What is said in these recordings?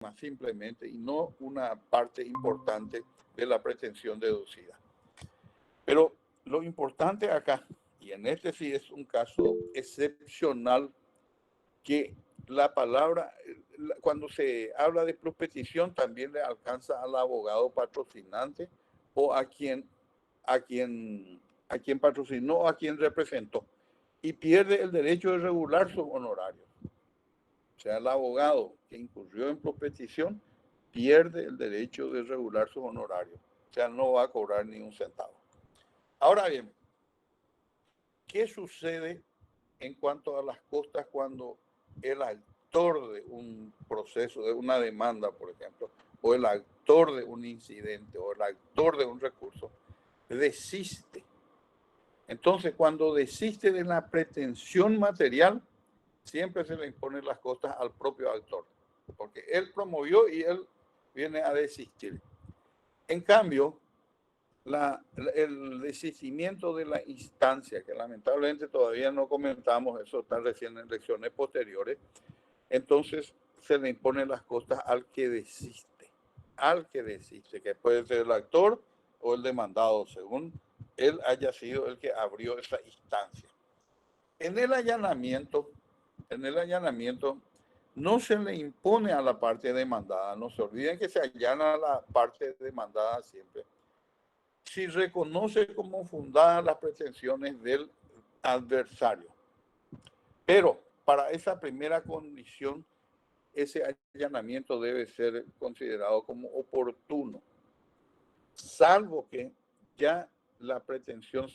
tema simplemente y no una parte importante de la pretensión deducida. Pero lo importante acá, y en este sí es un caso excepcional, que la palabra, cuando se habla de propetición, también le alcanza al abogado patrocinante o a quien patrocinó o a quien representó, y pierde el derecho de regular sus honorarios. O sea, el abogado que incurrió en propetición pierde el derecho de regular sus honorarios. O sea, no va a cobrar ni un centavo. Ahora bien, ¿qué sucede en cuanto a las costas cuando el actor de un proceso, de una demanda, por ejemplo, o el actor de un incidente, o el actor de un recurso, desiste? Entonces, cuando desiste de la pretensión material, siempre se le imponen las costas al propio actor, porque él promovió y él viene a desistir. En cambio, el desistimiento de la instancia, que lamentablemente todavía no comentamos, eso está recién en lecciones posteriores, entonces se le imponen las costas al que desiste, que puede ser el actor o el demandado, según él haya sido el que abrió esa instancia. En el allanamiento no se le impone a la parte demandada, no se olviden que se allana a la parte demandada siempre, si reconoce como fundadas las pretensiones del adversario. Pero para esa primera condición, ese allanamiento debe ser considerado como oportuno, salvo que ya la pretensión,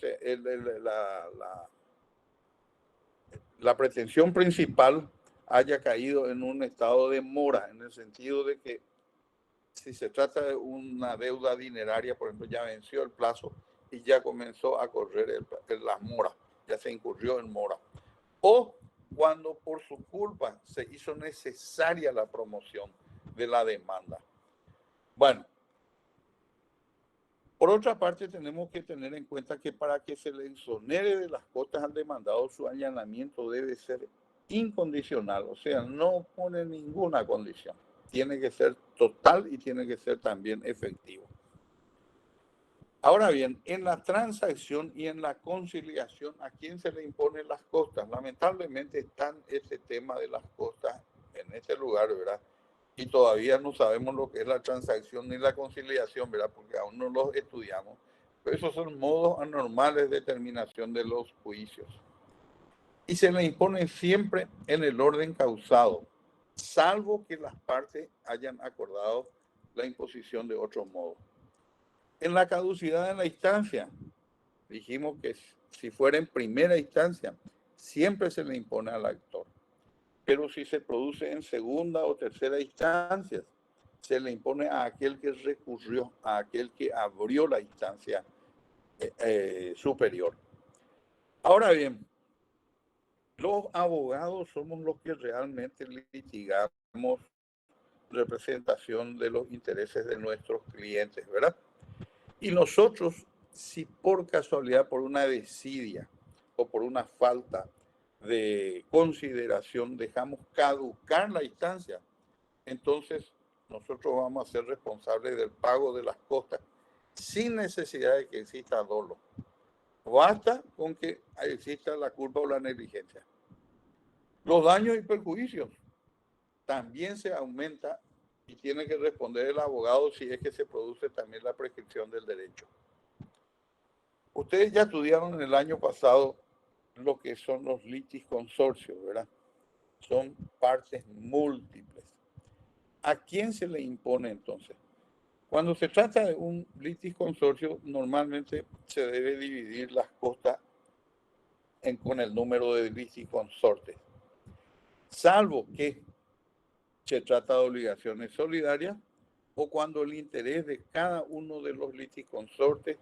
la pretensión principal haya caído en un estado de mora, en el sentido de que si se trata de una deuda dineraria, por ejemplo, ya venció el plazo y ya comenzó a correr las moras, ya se incurrió en mora. O cuando por su culpa se hizo necesaria la promoción de la demanda. Bueno, por otra parte, tenemos que tener en cuenta que para que se le exonere de las costas al demandado, su allanamiento debe ser incondicional, o sea, no pone ninguna condición. Tiene que ser total y tiene que ser también efectivo. Ahora bien, en la transacción y en la conciliación, ¿a quién se le imponen las costas? Lamentablemente está ese tema de las costas en este lugar, ¿verdad? Y todavía no sabemos lo que es la transacción ni la conciliación, ¿verdad? Porque aún no los estudiamos. Pero esos son modos anormales de terminación de los juicios. Y se le impone siempre en el orden causado, salvo que las partes hayan acordado la imposición de otro modo. En la caducidad de la instancia, dijimos que si fuera en primera instancia, siempre se le impone al actor. Pero si se produce en segunda o tercera instancia, se le impone a aquel que recurrió, a aquel que abrió la instancia superior. Ahora bien, los abogados somos los que realmente litigamos representación de los intereses de nuestros clientes, ¿verdad? Y nosotros, si por casualidad, por una desidia o por una falta de consideración dejamos caducar la instancia, entonces nosotros vamos a ser responsables del pago de las costas sin necesidad de que exista dolo. Basta con que exista la culpa o la negligencia. Los daños y perjuicios también se aumenta y tiene que responder el abogado si es que se produce también la prescripción del derecho. Ustedes ya estudiaron el año pasado lo que son los litisconsorcios, ¿verdad? Son partes múltiples. ¿A quién se le impone entonces? Cuando se trata de un litisconsorcio, normalmente se debe dividir las costas con el número de litisconsortes, salvo que se trata de obligaciones solidarias o cuando el interés de cada uno de los litisconsortes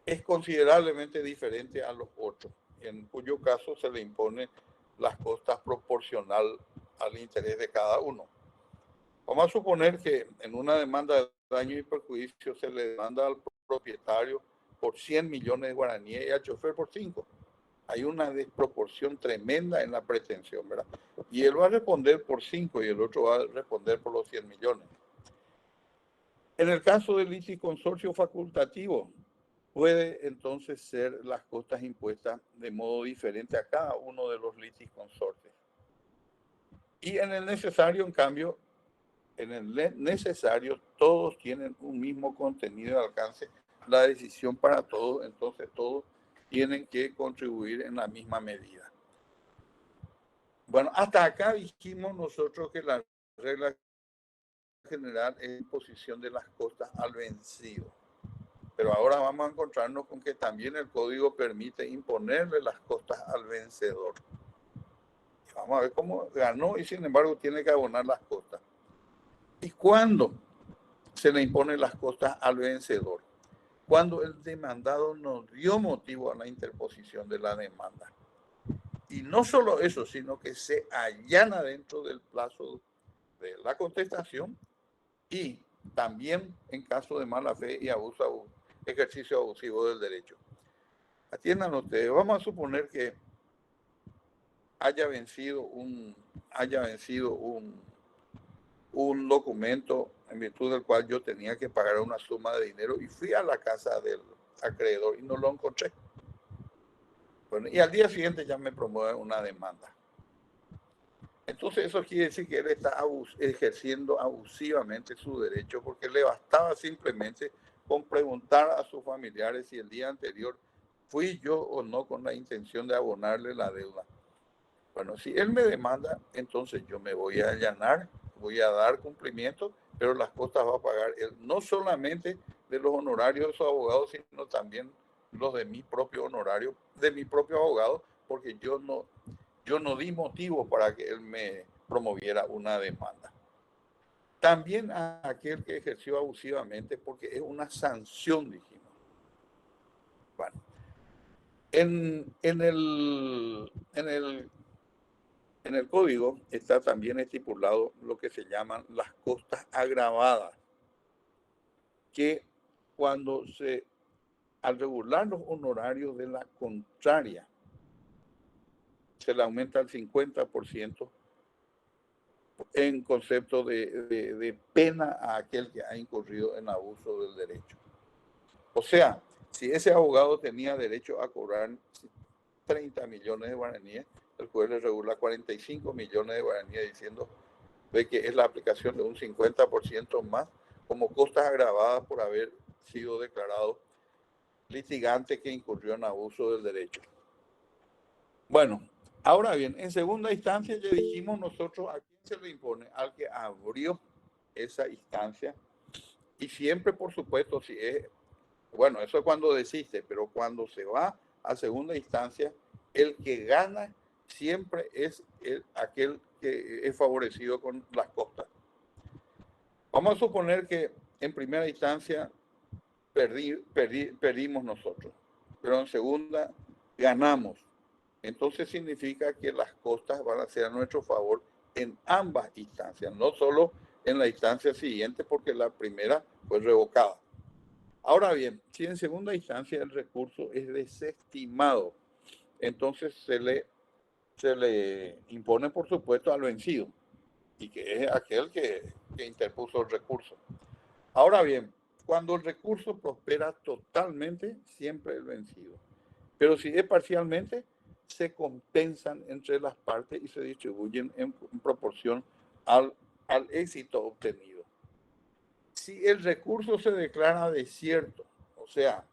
es considerablemente diferente a los otros, en cuyo caso se le impone las costas proporcional al interés de cada uno. Vamos a suponer que en una demanda de daño y perjuicio se le demanda al propietario por 100 millones de guaraníes y al chofer por 5. Hay una desproporción tremenda en la pretensión, ¿verdad? Y él va a responder por 5 y el otro va a responder por los 100 millones. En el caso del liticonsorcio facultativo, puede entonces ser las costas impuestas de modo diferente a cada uno de los liticonsortes. Y en el necesario, en cambio, en el necesario todos tienen un mismo contenido de alcance, la decisión para todos, entonces todos tienen que contribuir en la misma medida. Bueno, hasta acá dijimos nosotros que la regla general es imposición de las costas al vencido. Pero ahora vamos a encontrarnos con que también el código permite imponerle las costas al vencedor. Vamos a ver cómo ganó y sin embargo tiene que abonar las costas. ¿Y cuándo se le imponen las costas al vencedor? Cuando el demandado no dio motivo a la interposición de la demanda. Y no solo eso, sino que se allana dentro del plazo de la contestación y también en caso de mala fe y abuso, ejercicio abusivo del derecho. Atiendan ustedes, vamos a suponer que haya vencido un documento en virtud del cual yo tenía que pagar una suma de dinero y fui a la casa del acreedor y no lo encontré. Bueno, y al día siguiente ya me promueven una demanda. Entonces eso quiere decir que él está ejerciendo abusivamente su derecho porque le bastaba simplemente con preguntar a sus familiares si el día anterior fui yo o no con la intención de abonarle la deuda. Bueno, si él me demanda, entonces yo me voy a allanar, voy a dar cumplimiento, pero las costas va a pagar él, no solamente de los honorarios de su abogado, sino también los de mi propio honorario, de mi propio abogado, porque yo no di motivo para que él me promoviera una demanda. También a aquel que ejerció abusivamente, porque es una sanción, dijimos. Bueno, en el código está también estipulado lo que se llaman las costas agravadas, que al regular los honorarios de la contraria, se le aumenta el 50% en concepto de pena a aquel que ha incurrido en abuso del derecho. O sea, si ese abogado tenía derecho a cobrar 30 millones de guaraníes, el juez le regula 45 millones de guaraníes diciendo de que es la aplicación de un 50% más como costas agravadas por haber sido declarado litigante que incurrió en abuso del derecho. Bueno, ahora bien, en segunda instancia ya dijimos nosotros a quién se le impone, al que abrió esa instancia y siempre, por supuesto, si es, bueno, eso es cuando desiste, pero cuando se va a segunda instancia, el que gana siempre es aquel que es favorecido con las costas. Vamos a suponer que en primera instancia perdimos nosotros, pero en segunda ganamos. Entonces significa que las costas van a ser a nuestro favor en ambas instancias, no solo en la instancia siguiente, porque la primera fue revocada. Ahora bien, si en segunda instancia el recurso es desestimado, entonces se le impone, por supuesto, al vencido, y que es aquel que interpuso el recurso. Ahora bien, cuando el recurso prospera totalmente, siempre el vencido. Pero si es parcialmente, se compensan entre las partes y se distribuyen en proporción al éxito obtenido. Si el recurso se declara desierto, o sea,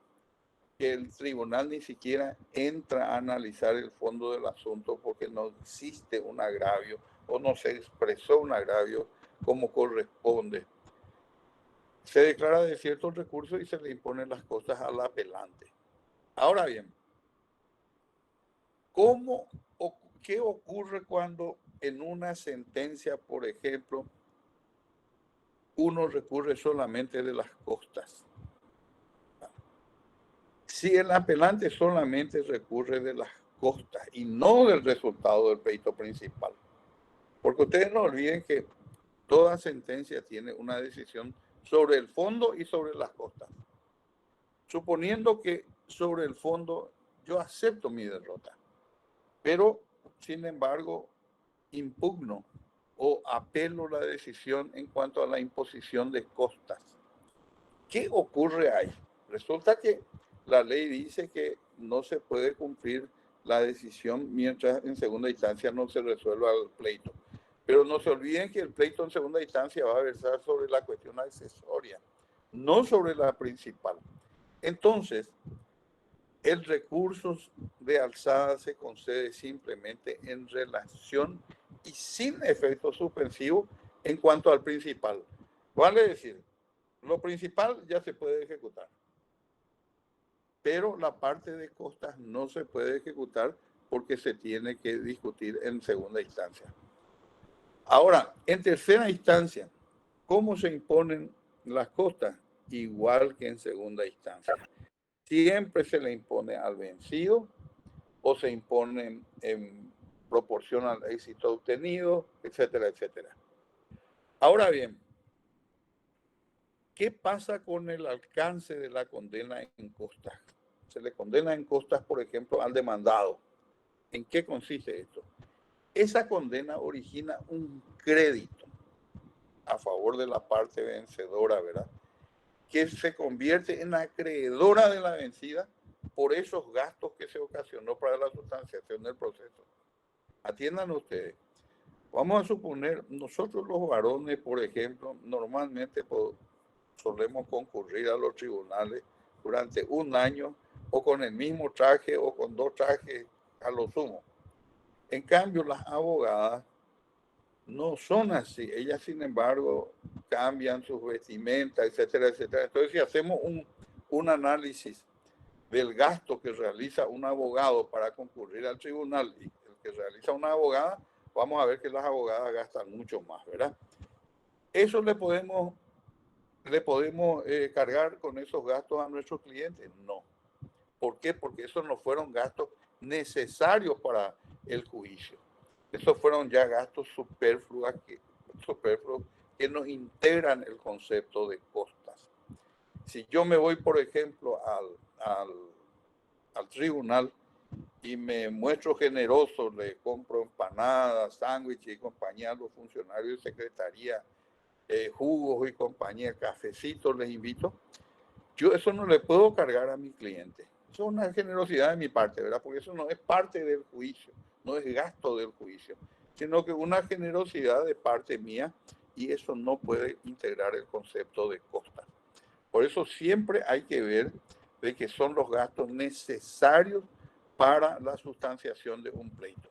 que el tribunal ni siquiera entra a analizar el fondo del asunto porque no existe un agravio o no se expresó un agravio como corresponde, se declara desierto el recurso y se le imponen las costas al apelante. Ahora bien, ¿qué ocurre cuando en una sentencia, por ejemplo, uno recurre solamente de las costas? Si el apelante solamente recurre de las costas y no del resultado del pleito principal, porque ustedes no olviden que toda sentencia tiene una decisión sobre el fondo y sobre las costas. Suponiendo que sobre el fondo yo acepto mi derrota, Pero, sin embargo, impugno o apelo la decisión en cuanto a la imposición de costas. ¿Qué ocurre ahí? Resulta que la ley dice que no se puede cumplir la decisión mientras en segunda instancia no se resuelva el pleito. Pero no se olviden que el pleito en segunda instancia va a versar sobre la cuestión accesoria, no sobre la principal. Entonces, el recurso de alzada se concede simplemente en relación y sin efecto suspensivo en cuanto al principal. Vale decir, lo principal ya se puede ejecutar, pero la parte de costas no se puede ejecutar porque se tiene que discutir en segunda instancia. Ahora, en tercera instancia, ¿cómo se imponen las costas? Igual que en segunda instancia. Siempre se le impone al vencido o se imponen en proporción al éxito obtenido, etcétera, etcétera. Ahora bien, ¿qué pasa con el alcance de la condena en costas? Se le condena en costas, por ejemplo, al demandado. ¿En qué consiste esto? Esa condena origina un crédito a favor de la parte vencedora, ¿verdad? Que se convierte en acreedora de la vencida por esos gastos que se ocasionó para la sustanciación del proceso. Atiendan ustedes. Vamos a suponer, nosotros los varones, por ejemplo, normalmente solemos concurrir a los tribunales durante un año o con el mismo traje o con dos trajes a lo sumo. En cambio, las abogadas no son así. Ellas, sin embargo, cambian sus vestimentas, etcétera, etcétera. Entonces, si hacemos un análisis del gasto que realiza un abogado para concurrir al tribunal y el que realiza una abogada, vamos a ver que las abogadas gastan mucho más, ¿verdad? Eso le podemos cargar con esos gastos a nuestros clientes. No. ¿Por qué? Porque esos no fueron gastos necesarios para el juicio. Esos fueron ya gastos superfluos que nos integran el concepto de costas. Si yo me voy, por ejemplo, al tribunal y me muestro generoso, le compro empanadas, sándwiches y compañía a los funcionarios de secretaría, jugos y compañía, cafecitos les invito, yo eso no le puedo cargar a mi cliente. Eso es una generosidad de mi parte, ¿verdad? Porque eso no es parte del juicio, no es gasto del juicio, sino que una generosidad de parte mía y eso no puede integrar el concepto de costa. Por eso siempre hay que ver de que son los gastos necesarios para la sustanciación de un pleito.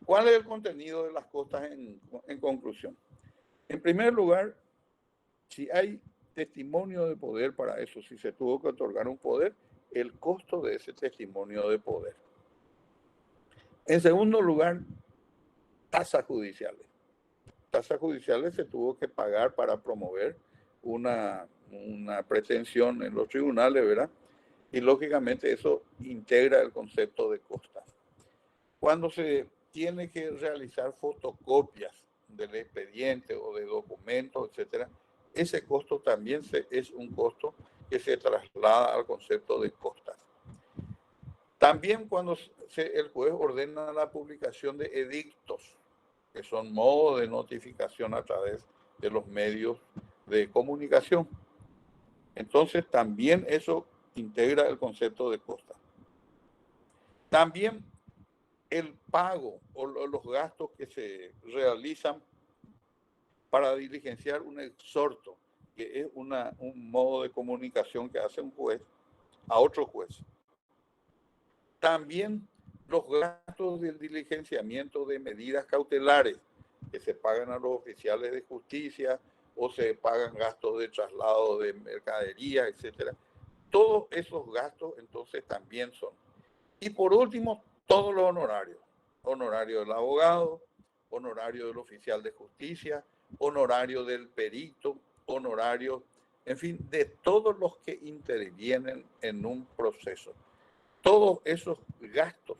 ¿Cuál es el contenido de las costas en conclusión? En primer lugar, si hay testimonio de poder para eso, si se tuvo que otorgar un poder, el costo de ese testimonio de poder. En segundo lugar, tasas judiciales. Tasas judiciales se tuvo que pagar para promover una pretensión en los tribunales, ¿verdad? Y lógicamente eso integra el concepto de costas. Cuando se tiene que realizar fotocopias del expediente o de documentos, etcétera, ese costo también es un costo que se traslada al concepto de costas. También cuando el juez ordena la publicación de edictos, que son modos de notificación a través de los medios de comunicación. Entonces también eso integra el concepto de costas. También el pago o los gastos que se realizan para diligenciar un exhorto, que es un modo de comunicación que hace un juez a otro juez. También los gastos del diligenciamiento de medidas cautelares que se pagan a los oficiales de justicia o se pagan gastos de traslado de mercadería, etcétera. Todos esos gastos entonces también son. Y por último, todos los honorarios. Honorario del abogado, honorario del oficial de justicia, honorario del perito, honorario, en fin, de todos los que intervienen en un proceso. Todos esos gastos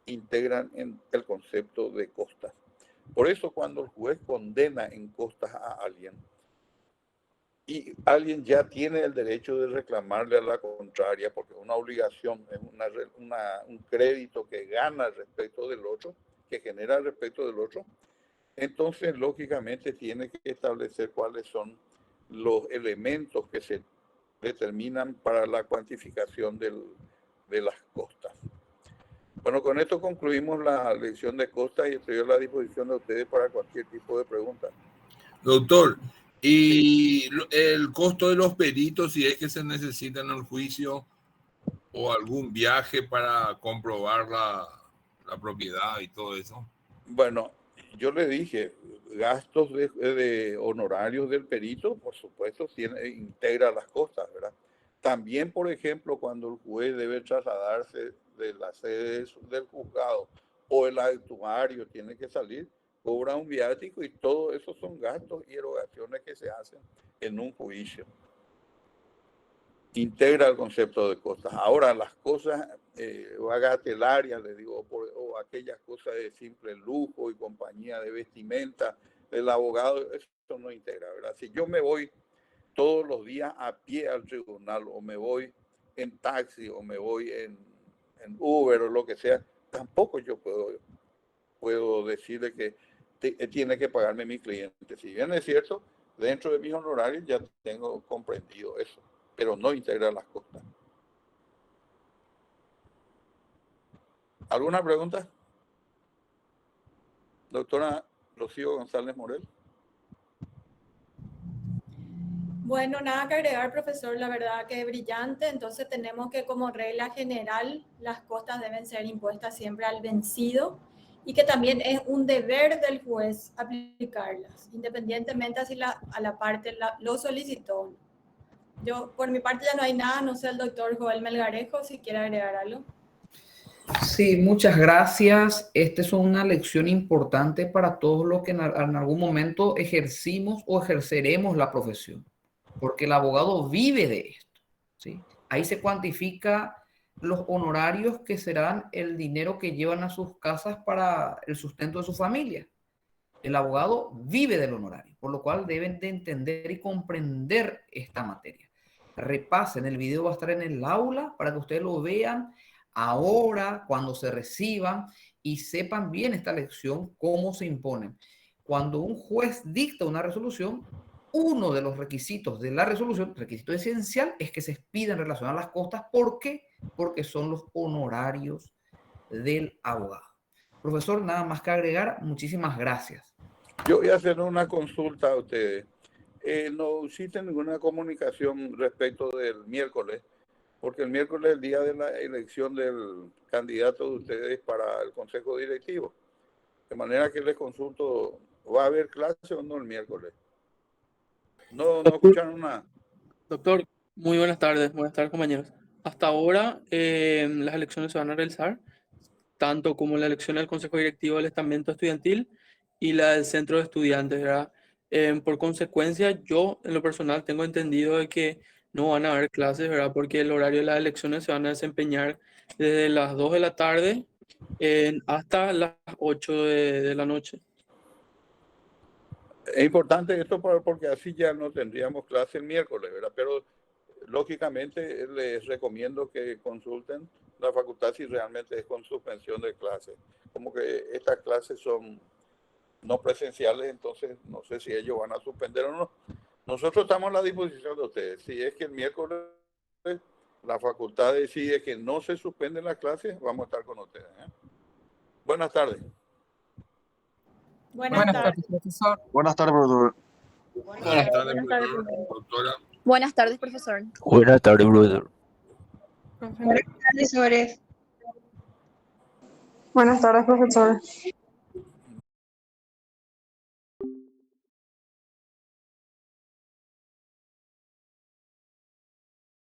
integran en el concepto de costas. Por eso cuando el juez condena en costas a alguien, y alguien ya tiene el derecho de reclamarle a la contraria, porque es una obligación, es un crédito que gana respecto del otro, que genera respecto del otro, entonces lógicamente tiene que establecer cuáles son los elementos que se determinan para la cuantificación de las costas. Bueno, con esto concluimos la lección de costas y estoy a la disposición de ustedes para cualquier tipo de pregunta. Doctor, ¿y el costo de los peritos, si es que se necesita en el juicio o algún viaje para comprobar la propiedad y todo eso? Bueno, yo le dije, gastos de honorarios del perito, por supuesto, integra las costas, ¿verdad? También, por ejemplo, cuando el juez debe trasladarse de la sede del juzgado o el actuario tiene que salir, cobra un viático y todo eso son gastos y erogaciones que se hacen en un juicio. Integra el concepto de costas. Ahora, las cosas bagatelarias, le digo, o aquellas cosas de simple lujo y compañía de vestimenta del abogado, eso no integra, ¿verdad? Si yo me voy todos los días a pie al tribunal, o me voy en taxi, o me voy en Uber, o lo que sea, tampoco yo puedo decirle que tiene que pagarme mi cliente. Si bien es cierto, dentro de mis honorarios ya tengo comprendido eso, pero no integra las costas. ¿Alguna pregunta? Doctora Rocío González Morel. Bueno, nada que agregar, profesor, la verdad que brillante. Entonces tenemos que como regla general las costas deben ser impuestas siempre al vencido y que también es un deber del juez aplicarlas, independientemente si a la parte lo solicitó. Yo, por mi parte, ya no hay nada. No sé el doctor Joel Melgarejo si quiere agregar algo. Sí, muchas gracias. Esta es una lección importante para todos los que en algún momento ejercimos o ejerceremos la profesión, porque el abogado vive de esto, ¿sí? Ahí se cuantifica los honorarios que serán el dinero que llevan a sus casas para el sustento de su familia. El abogado vive del honorario, por lo cual deben de entender y comprender esta materia. Repasen, el video va a estar en el aula para que ustedes lo vean ahora, cuando se reciban y sepan bien esta lección, cómo se imponen. Cuando un juez dicta una resolución, uno de los requisitos de la resolución, requisito esencial, es que se expida en relación a las costas. ¿Por qué? Porque son los honorarios del abogado. Profesor, nada más que agregar. Muchísimas gracias. Yo voy a hacer una consulta a ustedes. No existe ninguna comunicación respecto del miércoles, porque el miércoles es el día de la elección del candidato de ustedes para el consejo directivo. De manera que les consulto, ¿va a haber clase o no el miércoles? No escucharon nada. Doctor, muy buenas tardes compañeros. Hasta ahora las elecciones se van a realizar, tanto como la elección del Consejo Directivo del Estamento Estudiantil y la del Centro de Estudiantes, ¿verdad? Por consecuencia, yo en lo personal tengo entendido de que no van a haber clases, ¿verdad? Porque el horario de las elecciones se van a desempeñar desde las 2 de la tarde hasta las 8 de la noche. Es importante esto porque así ya no tendríamos clase el miércoles, ¿verdad? Pero lógicamente les recomiendo que consulten la facultad si realmente es con suspensión de clases. Como que estas clases son no presenciales, entonces no sé si ellos van a suspender o no. Nosotros estamos a la disposición de ustedes. Si es que el miércoles la facultad decide que no se suspenden las clases, vamos a estar con ustedes, ¿eh? Buenas tardes. Buenas tardes, profesor. Buenas tardes, profesor. Buenas tardes, doctora. Buenas tardes, profesor. Buenas tardes, brother. Buenas tardes, profesores. Buenas tardes, profesor.